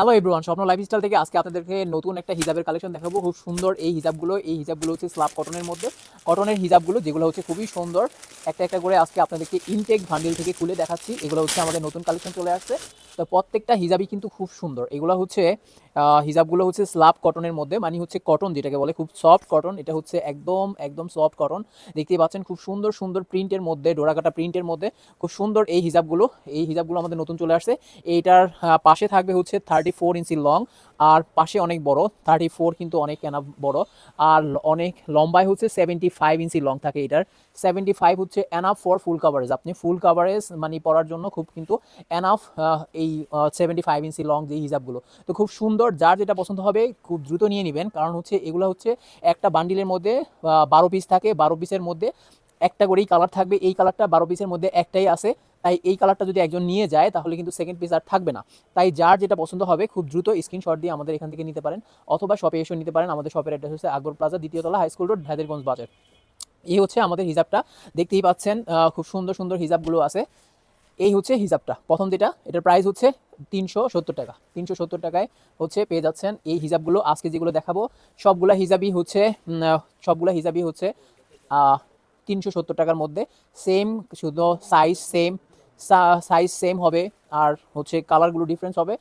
Hello everyone, স্বপ্ন lifestyle থেকে আজকে আপনাদেরকে নতুন একটা হিজাবের কালেকশন দেখাবো। খুব সুন্দর এই হিজাবগুলো হচ্ছে স্ল্যাব কটনের মধ্যে। কটনের হিজাবগুলো যেগুলো হচ্ছে খুবই সুন্দর। একটা একটা করে আজকে আপনাদেরকে ইনটেক ভান্ডিল থেকে খুলে দেখাচ্ছি। এগুলো হচ্ছে আমাদের নতুন কালেকশন চলে আসছে। তো প্রত্যেকটা হিজাবই কিন্তু খুব সুন্দর। এগুলো হচ্ছে হিজাবগুলো হচ্ছে স্ল্যাব কটনের মধ্যে, মানে হচ্ছে কটন যেটাকে বলে, খুব সফট কটন। এটা হচ্ছে একদম একদম সফট কটন। দেখতেই পাচ্ছেন খুব সুন্দর সুন্দর প্রিন্টের মধ্যে, ডোরাকাটা প্রিন্টের মধ্যে খুব সুন্দর এই হিজাবগুলো আমাদের নতুন চলে আসছে। এইটার পাশে থাকবে হচ্ছে 34 ইঞ্চি লং, আর পাশে অনেক বড় 34 কিন্তু অনেক এনাফ বড়, আর অনেক লম্বায় হচ্ছে 75 ইঞ্চি লং থাকে। এটার 75 হচ্ছে এনাফ ফর ফুল কাভারেজ। আপনি ফুল কাভারেজ মানে পরার জন্য খুব কিন্তু এনাফ এই 75 ইঞ্চি লং যে হিজাবগুলো। তো খুব সুন্দর, যার যেটা পছন্দ হবে খুব দ্রুত নিয়ে নেবেন, কারণ হচ্ছে এগুলো হচ্ছে একটা বান্ডিলের মধ্যে 12 পিস থাকে। 12 পিসের মধ্যে একটা করেই কালার থাকবে। এই কালারটা 12 পিসের মধ্যে একটাই আছে, তাই এই কালারটা যদি একজন নিয়ে যায় তাহলে কিন্তু সেকেন্ড পিস আর থাকবে না। তাই যার যেটা পছন্দ হবে খুব দ্রুত স্ক্রিনশট দিয়ে আমাদের এখান থেকে নিতে পারেন, অথবা শপে এসে নিতে পারেন। আমাদের শপের অ্যাড্রেস হচ্ছে আকবর প্লাজা, দ্বিতীয় তলা, হাই স্কুল রোড, হায়দ্রারগঞ্জ বাজার। এই হচ্ছে আমাদের হিজাবটা, দেখতেই পাচ্ছেন খুব সুন্দর সুন্দর হিজাবগুলো আছে। এই হচ্ছে হিজাবটা প্রথম যেটা, এটার প্রাইস হচ্ছে 370 টাকা। 370 টাকায় হচ্ছে পেয়ে যাচ্ছেন এই হিজাবগুলো। আজকে যেগুলো দেখাবো সবগুলা হিজাবই হচ্ছে 370 টাকার মধ্যে। সেম, শুধু সাইজ সেম হবে, আর হচ্ছে কালারগুলো ডিফারেন্স হবে।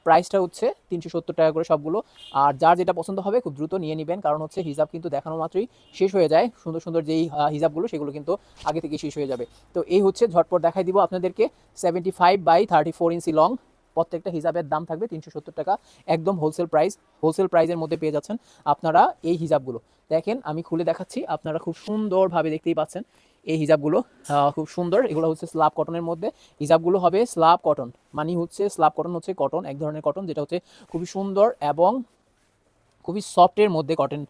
প্রাইসটা হচ্ছে 370 টাকা করে সবগুলো। আর যার যেটা পছন্দ হবে খুব দ্রুত নিয়ে নেবেন, কারণ হচ্ছে হিজাব কিন্তু দেখানো মাত্রই শেষ হয়ে যায়। সুন্দর সুন্দর যেই হিজাবগুলো সেগুলো কিন্তু আগে থেকে শেষ হয়ে যাবে। তো এই হচ্ছে ঝটপট দেখাই দিব আপনাদেরকে 75/34 ইঞ্চি লং। প্রত্যেকটা হিজাবের দাম থাকবে 370 টাকা, একদম হোলসেল প্রাইজের মধ্যে পেয়ে যাচ্ছেন আপনারা এই হিজাবগুলো। দেখেন আমি খুলে দেখাচ্ছি, আপনারা খুব সুন্দরভাবে দেখতেই পাচ্ছেন এই হিজাবগুলো খুব সুন্দর। এগুলো হচ্ছে স্ল্যাব কটনের মধ্যে। হিজাবগুলো হবে স্ল্যাব কটন, মানে হচ্ছে স্ল্যাব কটন হচ্ছে কটন, এক ধরনের কটন যেটা হচ্ছে খুবই সুন্দর এবং খুবই সফটের মধ্যে কটন।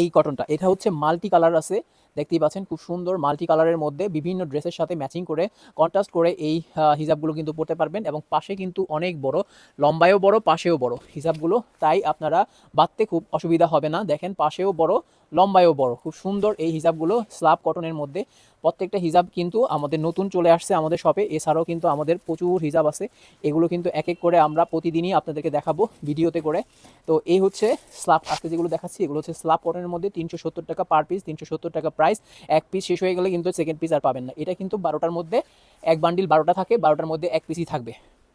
এই কটনটা এটা হচ্ছে মাল্টি কালার আছে, দেখতেই পাচ্ছেন খুব সুন্দর মাল্টি কালারের মধ্যে বিভিন্ন ড্রেসের সাথে ম্যাচিং করে কন্ট্রাস্ট করে এই হিজাবগুলো কিন্তু পরতে পারবেন। এবং পাশে কিন্তু অনেক বড়, লম্বায়ও বড়, পাশেও বড় হিজাবগুলো, তাই আপনারা বাঁধতে খুব অসুবিধা হবে না। দেখেন পাশেও বড়, লম্বায়ও বড়, খুব সুন্দর এই হিজাবগুলো স্ল্যাব কটনের মধ্যে। প্রত্যেকটা হিজাব কিন্তু আমাদের নতুন চলে আসছে আমাদের শপে। এছাড়াও কিন্তু আমাদের প্রচুর হিজাব আছে, এগুলো কিন্তু এক এক করে আমরা প্রতিদিনই আপনাদেরকে দেখাবো ভিডিওতে করে। তো এই হচ্ছে স্ল্যাব, আজকে যেগুলো দেখাচ্ছি এগুলো হচ্ছে স্ল্যাব কটনের মধ্যে 370 টাকা পার পিস, 370 টাকা প্রাইস। এক পিস শেষ হয়ে গেলে কিন্তু সেকেন্ড পিস আর পাবেন না। এটা কিন্তু 12টার মধ্যে এক বান্ডিল 12টা থাকে, 12টার মধ্যে এক পিসই থাকবে,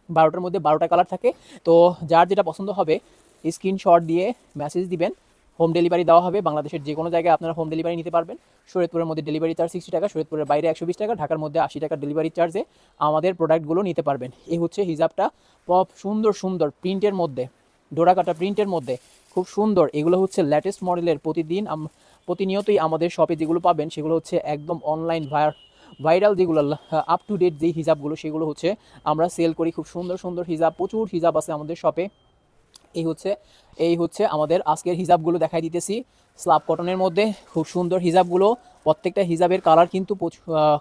12টার মধ্যে 12টা কালার থাকে। তো যার যেটা পছন্দ হবে স্ক্রিনশট দিয়ে মেসেজ দিবেন, হোম ডেলিভারি দেওয়া হবে। বাংলাদেশের যে কোনো জায়গায় আপনারা হোম ডেলিভারি নিতে পারবেন। শরীয়তপুরের মধ্যে ডেলিভারি চার্জ 60 টাকা, শরীয়তপুরের বাইরে 120 টাকা, ঢাকার মধ্যে 80 টাকা ডেলিভারি চার্জে আমাদের প্রোডাক্টগুলো নিতে পারবেন। এই হচ্ছে হিজাবটা, সুন্দর সুন্দর প্রিন্টের মধ্যে, ডোরাকাটা প্রিন্টের মধ্যে, খুব সুন্দর। এগুলো হচ্ছে লেটেস্ট মডেলের। প্রতিনিয়তই আমাদের শপে যেগুলো পাবেন সেগুলো হচ্ছে একদম অনলাইন ভাইরাল, যেগুলো আপ টু ডেট যেই হিজাবগুলো সেগুলো হচ্ছে আমরা সেল করি। খুব সুন্দর সুন্দর হিজাব, প্রচুর হিজাব আছে আমাদের শপে। এই হচ্ছে আমাদের আজকের হিজাবগুলো দেখাই দিতেছি স্ল্যাব কটনের মধ্যে। খুব সুন্দর হিজাবগুলো, প্রত্যেকটা হিজাবের কালার কিন্তু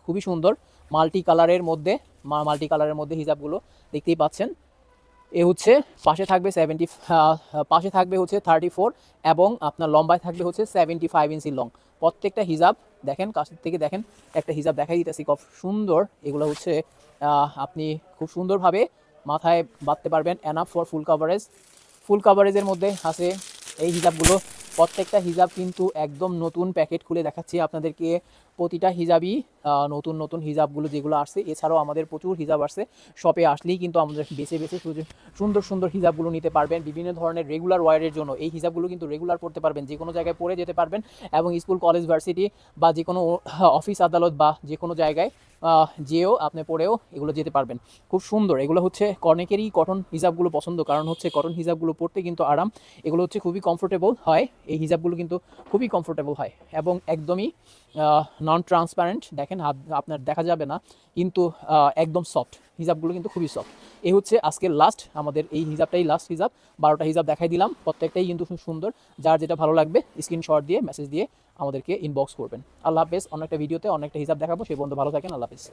খুবই সুন্দর। মাল্টি কালারের মধ্যে হিজাবগুলো দেখতেই পাচ্ছেন। এ হচ্ছে পাশে থাকবে হচ্ছে 34, এবং আপনার লম্বায় থাকবে হচ্ছে 75 ইঞ্চি লং। প্রত্যেকটা হিজাব দেখেন, কাছের থেকে দেখেন, একটা হিজাব দেখাই দিতেছি খুব সুন্দর। এগুলো হচ্ছে আপনি খুব সুন্দরভাবে মাথায় বাঁধতে পারবেন, এনাফ ফর ফুল কাভারেজের মধ্যে আছে এই হিজাবগুলো। প্রত্যেকটা হিজাব কিন্তু একদম নতুন প্যাকেট খুলে দেখাচ্ছি আপনাদেরকে। প্রতিটা হিজাবই নতুন নতুন হিজাবগুলো যেগুলো আসছে। এছাড়াও আমাদের প্রচুর হিজাব আসছে, শপে আসলেই কিন্তু আমাদের বেছে বেছে সুন্দর সুন্দর হিজাবগুলো নিতে পারবেন। বিভিন্ন ধরনের রেগুলার ওয়ারের জন্য এই হিজাবগুলো কিন্তু রেগুলার পড়তে পারবেন, যে কোনো জায়গায় পরে যেতে পারবেন। এবং স্কুল, কলেজ, ভার্সিটি বা যে কোনো অফিস আদালত বা যে কোনো জায়গায় যেও আপনি পরেও এগুলো যেতে পারবেন। খুব সুন্দর। এগুলো হচ্ছে অনেকেরই কটন হিজাবগুলো পছন্দ, কারণ হচ্ছে কটন হিজাবগুলো পরতে কিন্তু আরাম। এগুলো হচ্ছে খুবই কমফোর্টেবল হয়, এই হিজাবগুলো কিন্তু খুবই কমফোর্টেবল হয় এবং একদমই নন ট্রান্সপারেন্ট। দেখেন হাত আপনার দেখা যাবে না, কিন্তু একদম সফট, হিজাবগুলো কিন্তু খুবই সফট। এই হচ্ছে আজকের আমাদের এই হিজাবটাই লাস্ট হিজাব। 12টা হিজাব দেখাই দিলাম, প্রত্যেকটাই কিন্তু খুব সুন্দর। যার যেটা ভালো লাগবে স্ক্রিনশট দিয়ে মেসেজ দিয়ে আমাদেরকে ইনবক্স করবেন। আল্লাহ হাফেজ। অনেকটা ভিডিওতে অনেকটা হিজাব দেখাবো, সেই বন্ধু ভালো থাকেন। আল্লাহ হাফেজ।